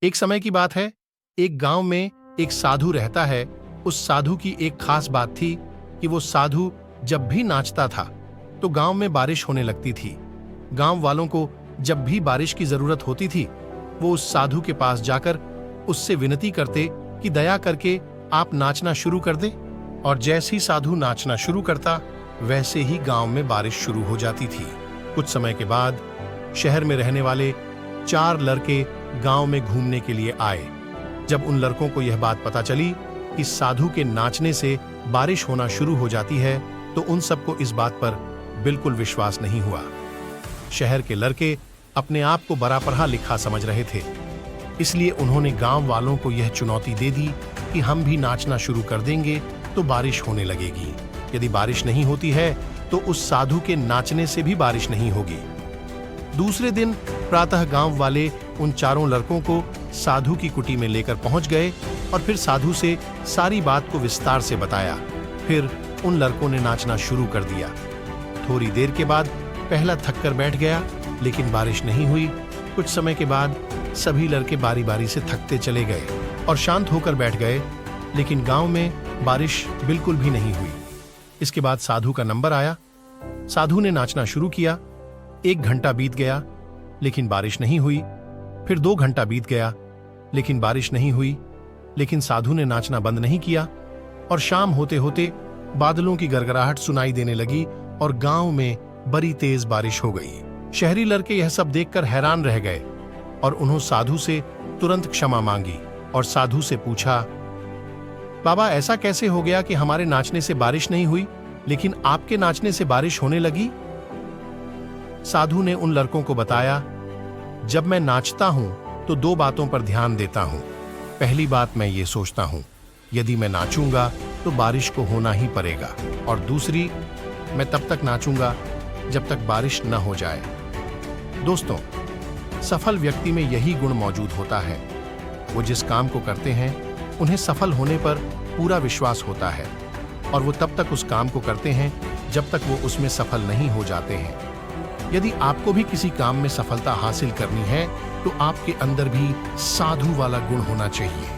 एक समय की बात है, एक गांव में एक साधु रहता है। उस साधु की एक खास बात थी कि वो साधु जब भी नाचता था तो गांव में बारिश होने लगती थी। गांव वालों को जब भी बारिश की जरूरत होती थी, वो उस साधु के पास जाकर उससे विनती करते कि दया करके आप नाचना शुरू कर दे। और जैसे ही साधु नाचना शुरू करता, वैसे ही गांव में बारिश शुरू हो जाती थी। कुछ समय के बाद शहर में रहने वाले 4 लड़के गांव में घूमने के लिए आए। जब उन लड़कों को यह बात पता चली कि साधु के नाचने से बारिश होना शुरू हो जाती है, तो उन सबको इस बात पर बिल्कुल विश्वास नहीं हुआ। शहर के लड़के अपने आप को बड़ा पढ़ा लिखा समझ रहे थे, इसलिए उन्होंने गांव वालों को यह चुनौती दे दी कि हम भी नाचना शुरू कर देंगे तो बारिश होने लगेगी। यदि बारिश नहीं होती है तो उस साधु के नाचने से भी बारिश नहीं होगी। दूसरे दिन प्रातः गांव वाले उन 4 लड़कों को साधु की कुटी में लेकर पहुंच गए और फिर साधु से सारी बात को विस्तार से बताया। फिर उन लड़कों ने नाचना शुरू कर दिया। थोड़ी देर के बाद पहला थक कर बैठ गया, लेकिन बारिश नहीं हुई। कुछ समय के बाद सभी लड़के बारी बारी से थकते चले गए और शांत होकर बैठ गए, लेकिन गांव में बारिश बिल्कुल भी नहीं हुई। इसके बाद साधु का नंबर आया। साधु ने नाचना शुरू किया। 1 घंटा बीत गया, लेकिन बारिश नहीं हुई। फिर 2 घंटा बीत गया, लेकिन बारिश नहीं हुई। लेकिन साधु ने नाचना बंद नहीं किया और शाम होते होते बादलों की गड़गड़ाहट सुनाई देने लगी और गांव में बड़ी तेज बारिश हो गई। शहरी लड़के यह सब देखकर हैरान रह गए और उन्होंने साधु से तुरंत क्षमा मांगी और साधु से पूछा, बाबा ऐसा कैसे हो गया कि हमारे नाचने से बारिश नहीं हुई, लेकिन आपके नाचने से बारिश होने लगी? साधु ने उन लड़कों को बताया, जब मैं नाचता हूं तो 2 बातों पर ध्यान देता हूं। पहली बात मैं ये सोचता हूं, यदि मैं नाचूंगा तो बारिश को होना ही पड़ेगा, और दूसरी, मैं तब तक नाचूंगा जब तक बारिश न हो जाए। दोस्तों, सफल व्यक्ति में यही गुण मौजूद होता है। वो जिस काम को करते हैं उन्हें सफल होने पर पूरा विश्वास होता है, और वो तब तक उस काम को करते हैं जब तक वो उसमें सफल नहीं हो जाते हैं। यदि आपको भी किसी काम में सफलता हासिल करनी है तो आपके अंदर भी साधु वाला गुण होना चाहिए।